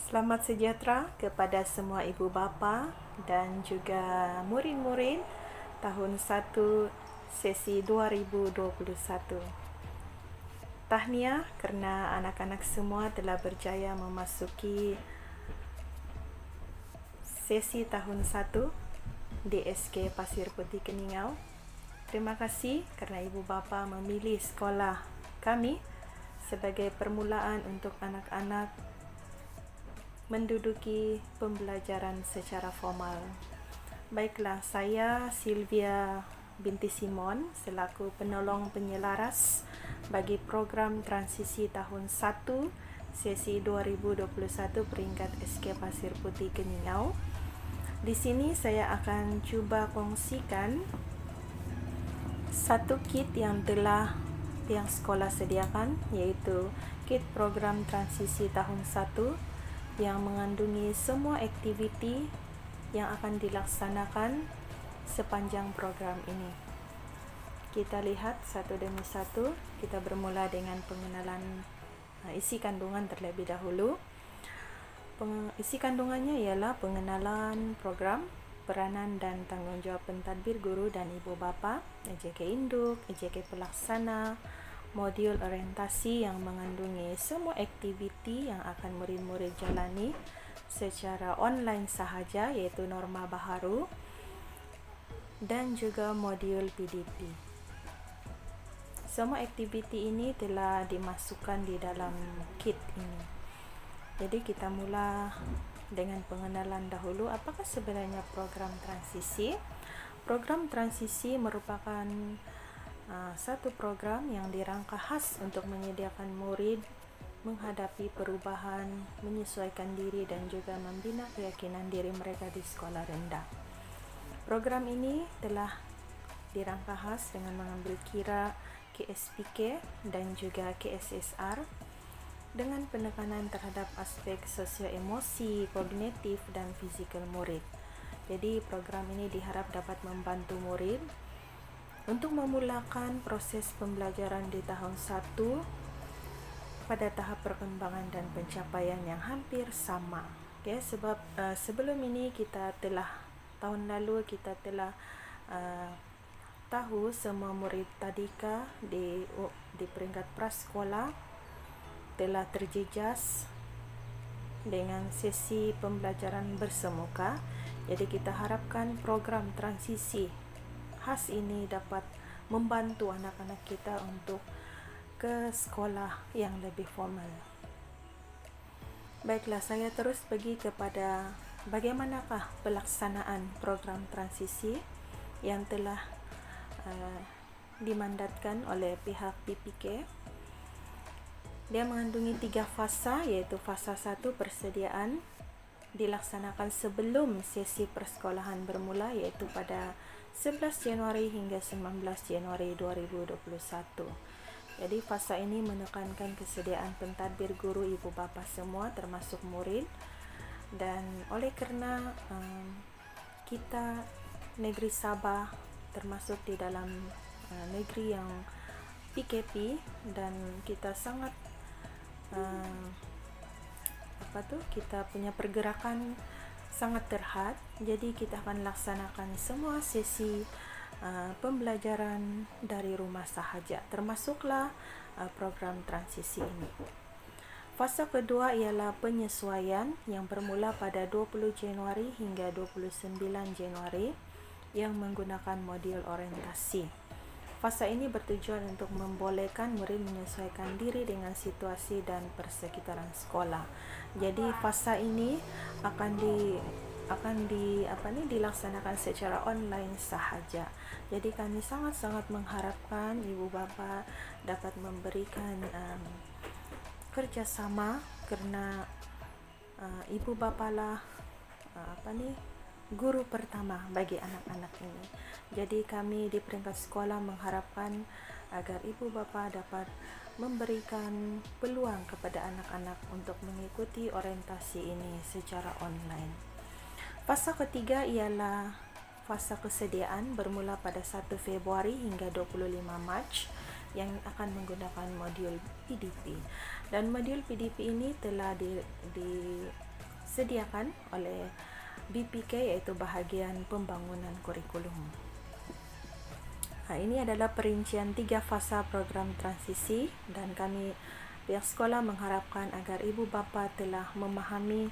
Selamat sejahtera kepada semua ibu bapa dan juga murid-murid tahun 1 sesi 2021. Tahniah kerana anak-anak semua telah berjaya memasuki sesi tahun 1 di SK Pasir Putih Keningau. Terima kasih kerana ibu bapa memilih sekolah kami sebagai permulaan untuk anak-anak menduduki pembelajaran secara formal. Baiklah, saya Sylvia binti Simon selaku penolong penyelaras bagi program transisi tahun 1 sesi 2021 peringkat SK Pasir Putih Keningau. Di sini saya akan cuba kongsikan satu kit yang telah pihak sekolah sediakan, iaitu kit program transisi tahun 1 yang mengandungi semua aktiviti yang akan dilaksanakan sepanjang program ini. Kita lihat satu demi satu. Kita bermula dengan pengenalan isi kandungan terlebih dahulu. Isi kandungannya ialah pengenalan program, peranan dan tanggungjawab pentadbir guru dan ibu bapa, EJK induk, EJK pelaksana, modul orientasi yang mengandungi semua aktiviti yang akan murid-murid jalani secara online sahaja, iaitu norma baharu, dan juga modul PDP. Semua aktiviti ini telah dimasukkan di dalam kit ini. Jadi kita mula dengan pengenalan dahulu. Apakah sebenarnya program transisi? Program transisi merupakan satu program yang dirangka khas untuk menyediakan murid menghadapi perubahan, menyesuaikan diri dan juga membina keyakinan diri mereka di sekolah rendah. Program ini telah dirangka khas dengan mengambil kira KSPK dan juga KSSR dengan penekanan terhadap aspek sosio-emosi, kognitif dan fizikal murid. Jadi program ini diharap dapat membantu murid untuk memulakan proses pembelajaran di tahun 1 pada tahap perkembangan dan pencapaian yang hampir sama. Okay, sebab sebelum ini tahun lalu kita telah tahu semua murid tadika di peringkat prasekolah telah terjejas dengan sesi pembelajaran bersemuka. Jadi kita harapkan program transisi khas ini dapat membantu anak-anak kita untuk ke sekolah yang lebih formal. Baiklah, saya terus pergi kepada bagaimanakah pelaksanaan program transisi yang telah dimandatkan oleh pihak PPK. Dia mengandungi 3 fasa, iaitu fasa 1 persediaan dilaksanakan sebelum sesi persekolahan bermula, iaitu pada 11 Januari hingga 19 Januari 2021. Jadi fasa ini menekankan kesediaan pentadbir guru, ibu bapa semua termasuk murid, dan oleh kerana kita negeri Sabah termasuk di dalam negeri yang PKP dan kita sangat kita punya pergerakan sangat terhad, jadi kita akan laksanakan semua sesi pembelajaran dari rumah sahaja, termasuklah program transisi ini. Fasa kedua ialah penyesuaian yang bermula pada 20 Januari hingga 29 Januari yang menggunakan modul orientasi. Fasa ini bertujuan untuk membolehkan murid menyesuaikan diri dengan situasi dan persekitaran sekolah. Jadi fasa ini akan dilaksanakan secara online sahaja. Jadi kami sangat-sangat mengharapkan ibu bapa dapat memberikan kerjasama kerana ibu bapa lah guru pertama bagi anak-anak ini. Jadi kami di peringkat sekolah mengharapkan agar ibu bapa dapat memberikan peluang kepada anak-anak untuk mengikuti orientasi ini secara online. Fasa ketiga ialah fasa kesediaan bermula pada 1 Februari hingga 25 Mac yang akan menggunakan modul PDP. Dan modul PDP ini telah disediakan oleh BPK, yaitu bahagian pembangunan kurikulum. Ini adalah perincian 3 fasa program transisi, dan kami pihak sekolah mengharapkan agar ibu bapa telah memahami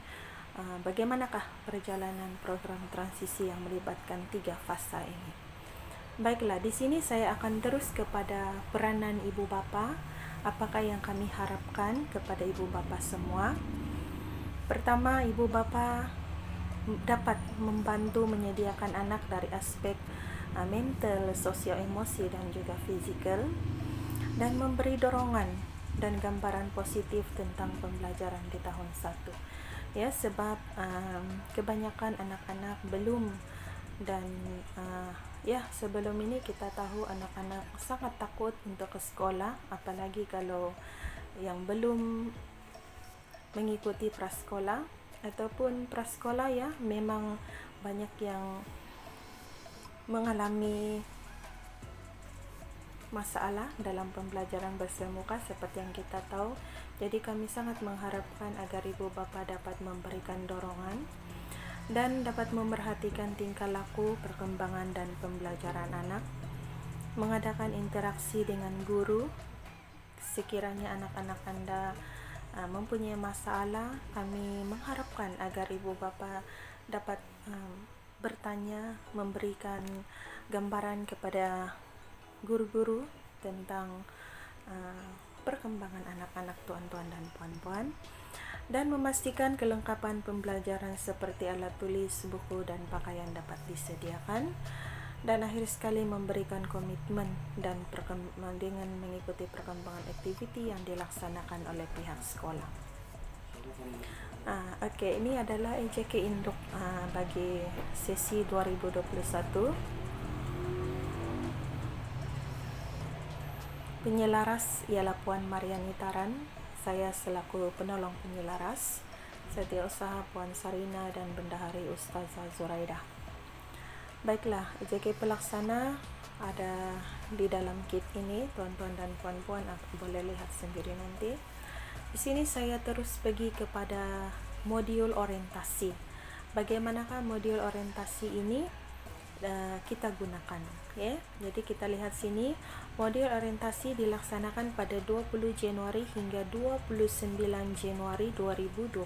bagaimanakah perjalanan program transisi yang melibatkan 3 fasa ini. Baiklah, di sini saya akan terus kepada peranan ibu bapa. Apakah yang kami harapkan kepada ibu bapa semua? Pertama, ibu bapa dapat membantu menyediakan anak dari aspek mental, sosio-emosi dan juga fizikal, dan memberi dorongan dan gambaran positif tentang pembelajaran di tahun 1. Ya, sebab kebanyakan anak-anak belum, dan sebelum ini kita tahu anak-anak sangat takut untuk ke sekolah, apalagi kalau yang belum mengikuti prasekolah ataupun prasekolah, ya, memang banyak yang mengalami masalah dalam pembelajaran bersemuka seperti yang kita tahu. Jadi kami sangat mengharapkan agar ibu bapa dapat memberikan dorongan dan dapat memerhatikan tingkah laku, perkembangan dan pembelajaran anak, mengadakan interaksi dengan guru. Sekiranya anak-anak Anda mempunyai masalah, kami mengharapkan agar ibu bapa dapat bertanya, memberikan gambaran kepada guru-guru tentang perkembangan anak-anak tuan-tuan dan puan-puan, dan memastikan kelengkapan pembelajaran seperti alat tulis, buku dan pakaian dapat disediakan. Dan akhir sekali memberikan komitmen dan dengan mengikuti perkembangan aktiviti yang dilaksanakan oleh pihak sekolah. Ini adalah EJK Induk bagi sesi 2021. Penyelaras ialah Puan Mariani Taran. Saya selaku penolong penyelaras. Setiausaha Puan Sarina dan Bendahari Ustazah Zuraidah. Baiklah, EJK pelaksana ada di dalam kit ini, tuan-tuan dan puan-puan boleh lihat sendiri nanti. Di sini saya terus pergi kepada modul orientasi. Bagaimanakah modul orientasi ini kita gunakan, ya? Jadi kita lihat sini, modul orientasi dilaksanakan pada 20 Januari hingga 29 Januari 2021.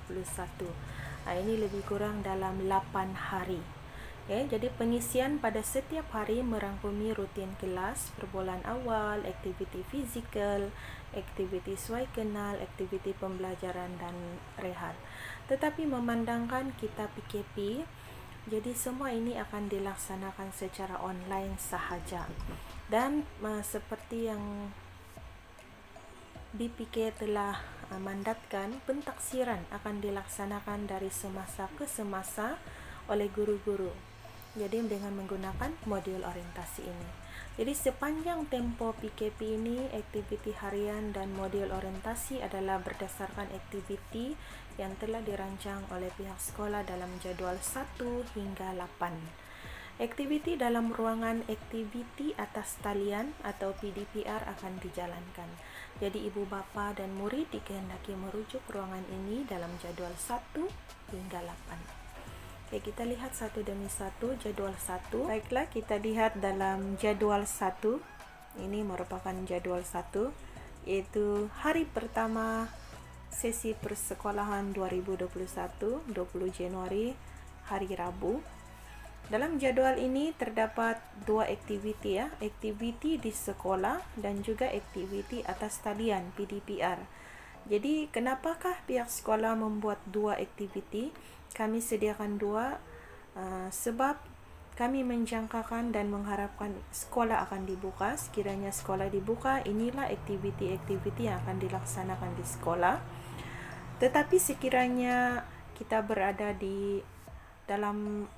Ini lebih kurang dalam 8 hari. Ya, jadi pengisian pada setiap hari merangkumi rutin kelas, perbulan awal, aktiviti fizikal, aktiviti sesuai kenal, aktiviti pembelajaran dan rehat. Tetapi memandangkan kita PKP, jadi semua ini akan dilaksanakan secara online sahaja. Dan seperti yang BPK telah mandatkan, pentaksiran akan dilaksanakan dari semasa ke semasa oleh guru-guru. Jadi dengan menggunakan modul orientasi ini. Jadi sepanjang tempo PKP ini, aktiviti harian dan modul orientasi adalah berdasarkan aktiviti yang telah dirancang oleh pihak sekolah dalam jadual 1 hingga 8. Aktiviti dalam ruangan aktiviti atas talian atau PDPR akan dijalankan. Jadi ibu bapa dan murid dikehendaki merujuk ruangan ini dalam jadual 1 hingga 8. Oke, kita lihat satu demi satu jadual 1. Baiklah, kita lihat dalam jadual 1. Ini merupakan jadual 1, yaitu hari pertama sesi persekolahan 2021, 20 Januari, hari Rabu. Dalam jadual ini terdapat 2 aktiviti, ya, aktiviti di sekolah dan juga aktiviti atas talian PDPR. Jadi kenapakah pihak sekolah membuat 2 aktiviti? Kami sediakan 2 sebab kami menjangkakan dan mengharapkan sekolah akan dibuka. Sekiranya sekolah dibuka, inilah aktiviti-aktiviti yang akan dilaksanakan di sekolah. Tetapi sekiranya kita berada di dalam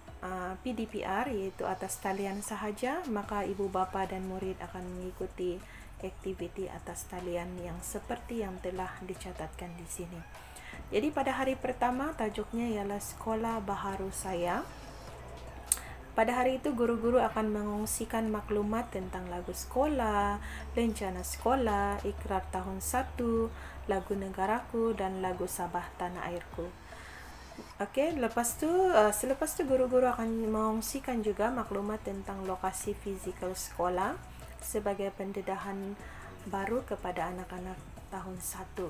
PDPR, yaitu atas talian sahaja, maka ibu bapa dan murid akan mengikuti aktiviti atas talian yang seperti yang telah dicatatkan di sini. Jadi pada hari pertama tajuknya ialah Sekolah Baharu Saya. Pada hari itu guru-guru akan mengungsikan maklumat tentang lagu sekolah, rencana sekolah, ikrar tahun 1, lagu negaraku dan lagu Sabah Tanah Airku. Oke, selepas tu guru-guru akan mengongsikan juga maklumat tentang lokasi fizikal sekolah sebagai pendedahan baru kepada anak-anak tahun 1.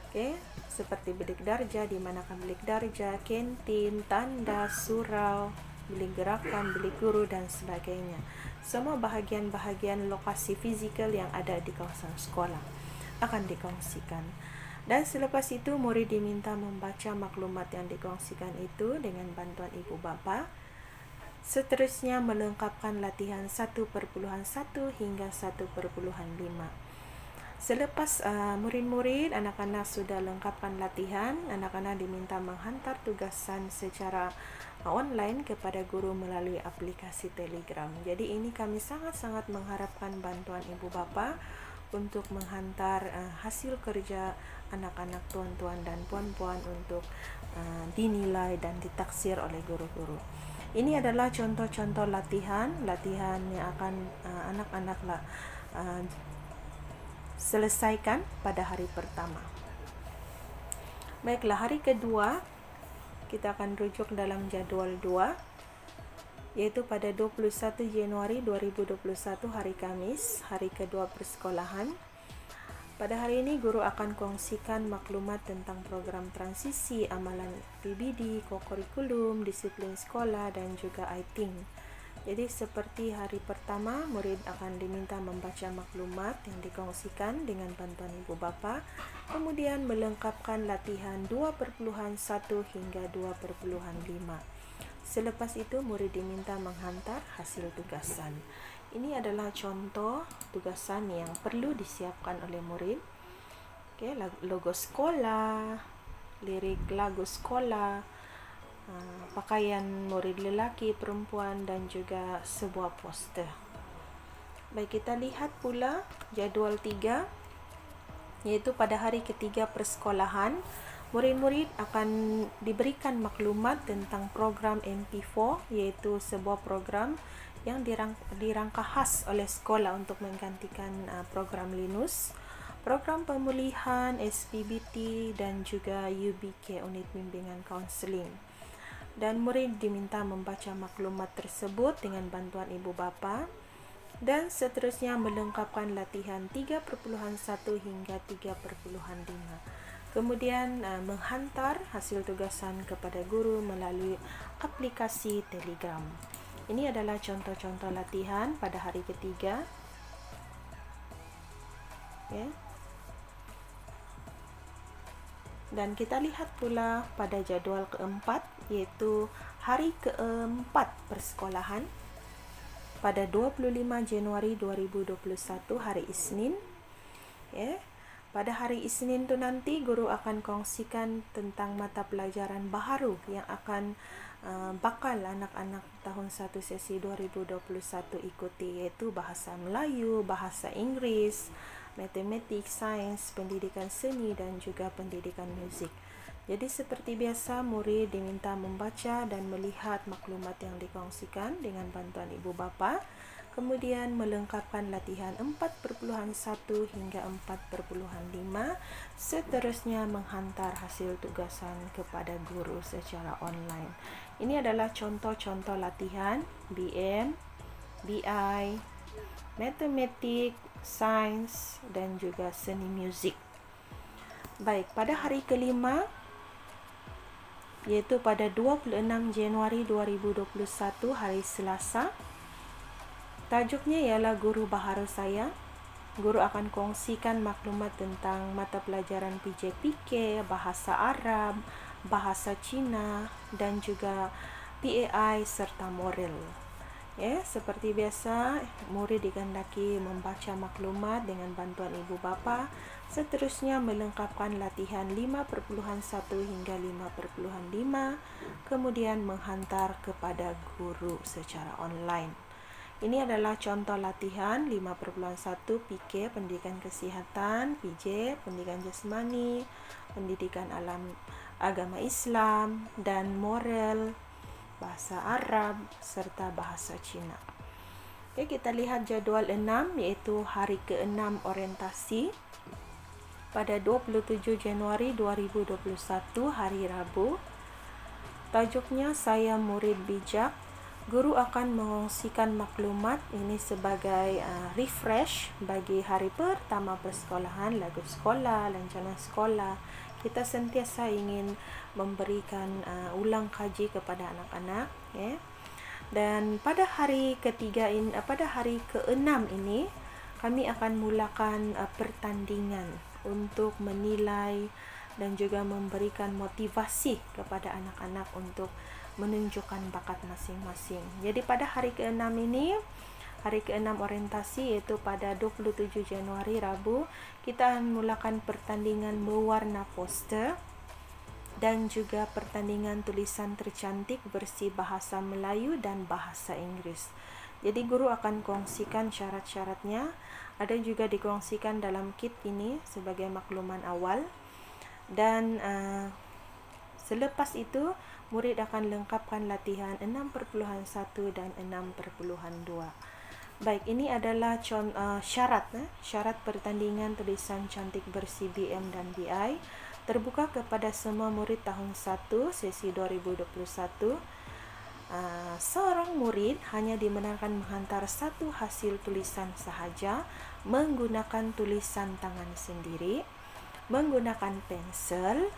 Okey, seperti bilik darjah, di manakah bilik darjah, kantin, tanda, surau, bilik gerakan, bilik guru dan sebagainya. Semua bahagian-bahagian lokasi fizikal yang ada di kawasan sekolah akan dikongsikan. Dan selepas itu, murid diminta membaca maklumat yang dikongsikan itu dengan bantuan ibu bapa. Seterusnya melengkapkan latihan 1.1 hingga 1.5. Selepas murid-murid, anak-anak sudah lengkapkan latihan, anak-anak diminta menghantar tugasan secara online kepada guru melalui aplikasi Telegram. Jadi ini kami sangat-sangat mengharapkan bantuan ibu bapa untuk menghantar hasil kerja anak-anak tuan-tuan dan puan-puan untuk dinilai dan ditaksir oleh guru-guru. Ini adalah contoh-contoh latihan yang akan anak-anak selesaikan pada hari pertama. Baiklah, hari kedua kita akan rujuk dalam jadual 2, yaitu pada 21 Januari 2021 hari Kamis, hari kedua persekolahan. Pada hari ini, guru akan kongsikan maklumat tentang program transisi, amalan PBD, kokurikulum, disiplin sekolah dan juga ITING. Jadi seperti hari pertama, murid akan diminta membaca maklumat yang dikongsikan dengan bantuan ibu bapa, kemudian melengkapkan latihan 2.1 hingga 2.5. Selepas itu, murid diminta menghantar hasil tugasan. Ini adalah contoh tugasan yang perlu disiapkan oleh murid. Okay, logo sekolah, lirik lagu sekolah, pakaian murid lelaki, perempuan dan juga sebuah poster. Baik, kita lihat pula jadual 3, yaitu pada hari ketiga persekolahan, murid-murid akan diberikan maklumat tentang program MP4, yaitu sebuah program yang dirangka khas oleh sekolah untuk menggantikan program Linus, program pemulihan, SPBT dan juga UBK, unit bimbingan kaunseling. Dan murid diminta membaca maklumat tersebut dengan bantuan ibu bapa dan seterusnya melengkapkan latihan 3.1 hingga 3.5. Kemudian menghantar hasil tugasan kepada guru melalui aplikasi Telegram. Ini adalah contoh-contoh latihan pada hari ketiga. Okay. Dan kita lihat pula pada jadual keempat, yaitu hari keempat persekolahan pada 25 Januari 2021 hari Isnin. Okay. Pada hari Isnin tu nanti, guru akan kongsikan tentang mata pelajaran baharu yang akan bakal anak-anak tahun 1 sesi 2021 ikuti, iaitu bahasa Melayu, bahasa Inggeris, matematik, sains, pendidikan seni dan juga pendidikan muzik. Jadi seperti biasa, murid diminta membaca dan melihat maklumat yang dikongsikan dengan bantuan ibu bapa, kemudian melengkapkan latihan 4.1 hingga 4.5, seterusnya menghantar hasil tugasan kepada guru secara online. Ini adalah contoh-contoh latihan BM, BI, matematik, sains dan juga seni muzik. Baik, pada hari kelima, yaitu pada 26 Januari 2021 hari Selasa, tajuknya ialah Guru Baharu Saya. Guru akan kongsikan maklumat tentang mata pelajaran PJPK, bahasa Arab, bahasa Cina dan juga PAI serta moral. Seperti biasa, murid dikehendaki membaca maklumat dengan bantuan ibu bapa, seterusnya melengkapkan latihan 5.1 hingga 5.5, kemudian menghantar kepada guru secara online. Ini adalah contoh latihan 5.1 PK, pendidikan kesihatan, PJ, pendidikan jasmani, pendidikan alam agama Islam dan moral, bahasa Arab serta bahasa Cina. Kita lihat jadual 6, iaitu hari ke-6 orientasi pada 27 Januari 2021 hari Rabu. Tajuknya Saya Murid Bijak. Guru akan mengongsikan maklumat ini sebagai refresh bagi hari pertama persekolahan, lagu sekolah, lancaran sekolah. Kita sentiasa ingin memberikan ulang kaji kepada anak-anak, ya. Dan pada hari ketiga ini, pada hari ke-6 ini, kami akan mulakan pertandingan untuk menilai dan juga memberikan motivasi kepada anak-anak untuk menunjukkan bakat masing-masing. Jadi pada hari ke-6 ini, hari ke-6 orientasi, iaitu pada 27 Januari Rabu, kita akan mulakan pertandingan mewarna poster dan juga pertandingan tulisan tercantik versi bahasa Melayu dan bahasa Inggeris. Jadi guru akan kongsikan syarat-syaratnya, ada juga dikongsikan dalam kit ini sebagai makluman awal. Dan selepas itu, murid akan lengkapkan latihan 6.1 dan 6.2. Baik, ini adalah syarat pertandingan tulisan cantik versi BM dan BI. Terbuka kepada semua murid tahun 1 sesi 2021. Seorang murid hanya dibenarkan menghantar satu hasil tulisan sahaja menggunakan tulisan tangan sendiri, menggunakan pensel,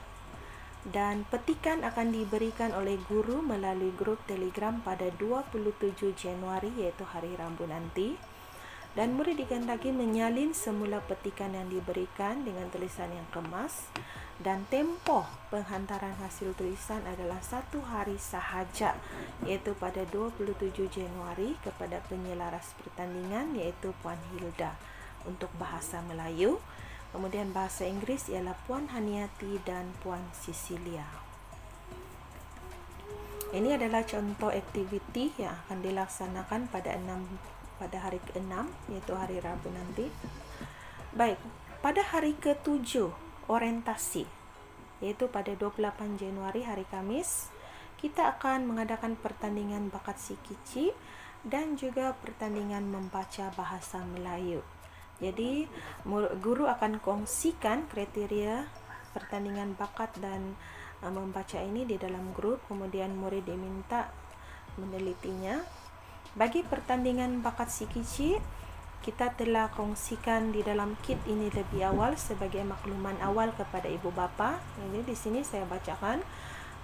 dan petikan akan diberikan oleh guru melalui grup Telegram pada 27 Januari, iaitu hari Rabu nanti. Dan murid dikehendaki menyalin semula petikan yang diberikan dengan tulisan yang kemas, dan tempoh penghantaran hasil tulisan adalah 1 hari sahaja, iaitu pada 27 Januari kepada penyelaras pertandingan, iaitu Puan Hilda untuk bahasa Melayu. Kemudian bahasa Inggeris ialah Puan Haniati dan Puan Cecilia. Ini adalah contoh aktiviti yang akan dilaksanakan pada hari ke-6, iaitu hari Rabu nanti. Baik, pada hari ke-7 orientasi, iaitu pada 28 Januari hari Kamis, kita akan mengadakan pertandingan bakat si kicik dan juga pertandingan membaca bahasa Melayu. Jadi guru akan kongsikan kriteria pertandingan bakat dan membaca ini di dalam grup, kemudian murid diminta menelitinya. Bagi pertandingan bakat si kicik, kita telah kongsikan di dalam kit ini lebih awal sebagai makluman awal kepada ibu bapa. Jadi di sini saya bacakan.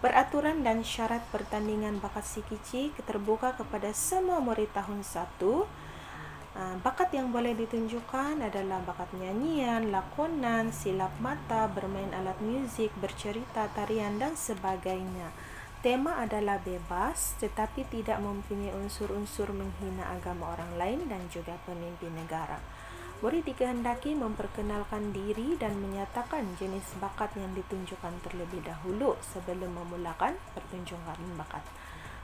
Peraturan dan syarat pertandingan bakat si kicik terbuka kepada semua murid tahun 1. Bakat yang boleh ditunjukkan adalah bakat nyanyian, lakonan, silap mata, bermain alat muzik, bercerita, tarian dan sebagainya. Tema adalah bebas tetapi tidak mempunyai unsur-unsur menghina agama orang lain dan juga pemimpin negara. Murid dikehendaki memperkenalkan diri dan menyatakan jenis bakat yang ditunjukkan terlebih dahulu sebelum memulakan pertunjukan bakat.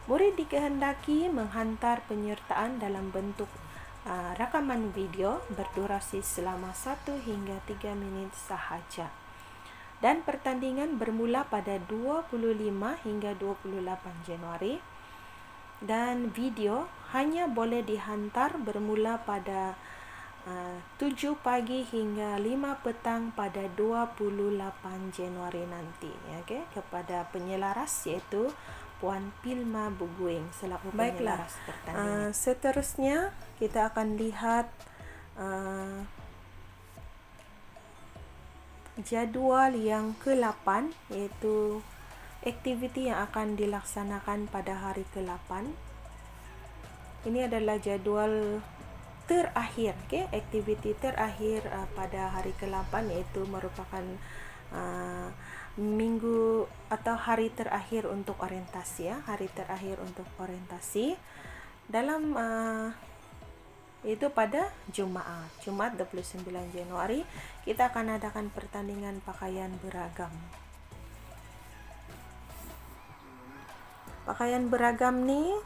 Murid dikehendaki menghantar penyertaan dalam bentuk rakaman video berdurasi selama 1 hingga 3 minit sahaja. Dan pertandingan bermula pada 25 hingga 28 Januari. Dan video hanya boleh dihantar bermula pada 7 pagi hingga 5 petang pada 28 Januari nanti, okay? Kepada penyelaras iaitu Puan Pilma Buguing selaku penyelaras pertandingan. Seterusnya kita akan lihat jadual yang ke-8, iaitu aktiviti yang akan dilaksanakan pada hari ke-8. Ini adalah jadual terakhir, okay? Aktiviti terakhir pada hari ke-8, iaitu merupakan minggu atau hari terakhir untuk orientasi, ya. Hari terakhir untuk orientasi dalam itu pada Jumaat 29 Januari kita akan adakan pertandingan pakaian beragam. Pakaian beragam ni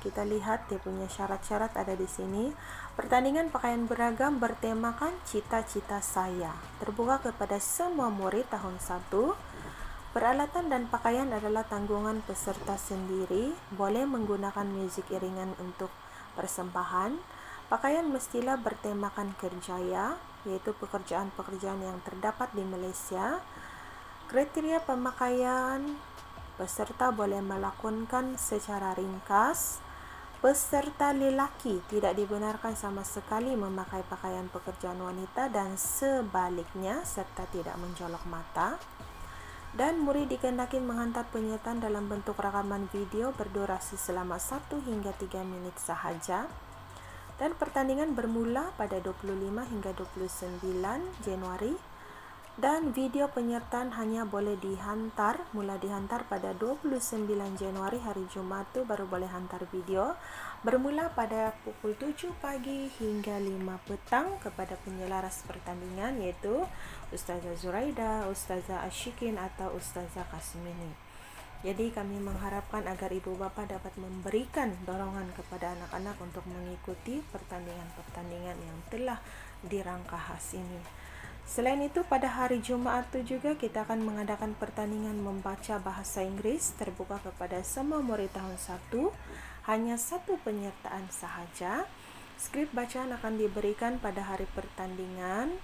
kita lihat dia punya syarat-syarat ada di sini. Pertandingan pakaian beragam bertemakan cita-cita saya. Terbuka kepada semua murid tahun 1. Peralatan dan pakaian adalah tanggungan peserta sendiri. Boleh menggunakan muzik iringan untuk persembahan. Pakaian mestilah bertemakan kerjaya, iaitu pekerjaan-pekerjaan yang terdapat di Malaysia. Kriteria pemakaian: peserta boleh melakonkan secara ringkas. Peserta lelaki tidak dibenarkan sama sekali memakai pakaian pekerjaan wanita dan sebaliknya serta tidak menjolok mata. Dan murid dikehendaki menghantar penyertaan dalam bentuk rakaman video berdurasi selama 1 hingga 3 minit sahaja. Dan pertandingan bermula pada 25 hingga 29 Januari. Dan video penyertaan hanya boleh mula dihantar pada 29 Januari hari Jumaat tu baru boleh hantar video, bermula pada pukul 7 pagi hingga 5 petang kepada penyelaras pertandingan iaitu Ustazah Zuraida, Ustazah Ashikin atau Ustazah Kasmini. Jadi kami mengharapkan agar ibu bapa dapat memberikan dorongan kepada anak-anak untuk mengikuti pertandingan-pertandingan yang telah dirangka khas ini. Selain itu, pada hari Jumaat itu juga kita akan mengadakan pertandingan membaca bahasa Inggris terbuka kepada semua murid tahun 1. Hanya 1 penyertaan sahaja. Skrip bacaan akan diberikan pada hari pertandingan.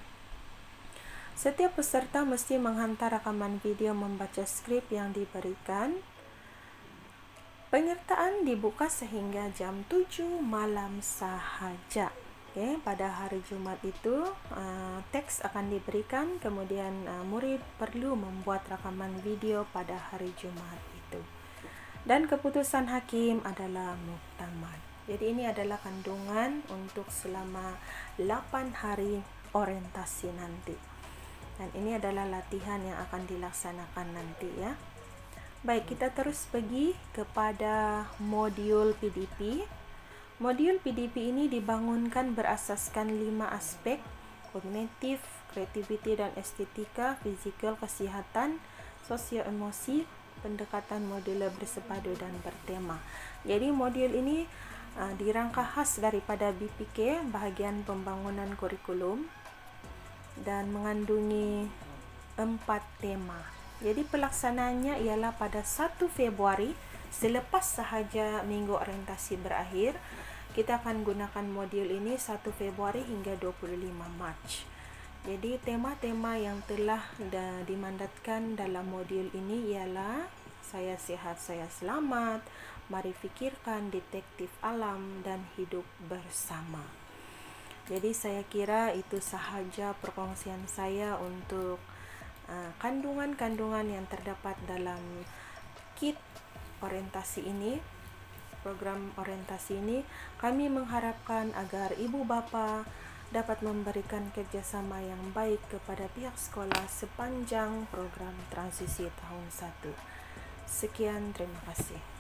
Setiap peserta mesti menghantar rakaman video membaca skrip yang diberikan. Penyertaan dibuka sehingga jam 7 malam sahaja. Pada hari Jumaat itu teks akan diberikan, kemudian murid perlu membuat rakaman video pada hari Jumaat itu. Dan keputusan hakim adalah muktamad. Jadi ini adalah kandungan untuk selama 8 hari orientasi nanti. Dan ini adalah latihan yang akan dilaksanakan nanti ya. Baik, kita terus pergi kepada modul PDP. Modul PDP ini dibangunkan berasaskan 5 aspek: kognitif, kreativiti dan estetika, fizikal, kesihatan, sosio-emosi, pendekatan modular bersepadu dan bertema. Jadi modul ini dirangka khas daripada BPK, bahagian pembangunan kurikulum, dan mengandungi 4 tema. Jadi pelaksanaannya ialah pada 1 Februari, selepas sahaja minggu orientasi berakhir. Kita akan gunakan modul ini 1 Februari hingga 25 Mac. Jadi tema-tema yang telah dimandatkan dalam modul ini ialah saya sihat, saya selamat, mari fikirkan, detektif alam, dan hidup bersama. Jadi saya kira itu sahaja perkongsian saya untuk kandungan-kandungan yang terdapat dalam kit orientasi ini. Program orientasi ini kami mengharapkan agar ibu bapa dapat memberikan kerjasama yang baik kepada pihak sekolah sepanjang program transisi tahun 1. Sekian, terima kasih.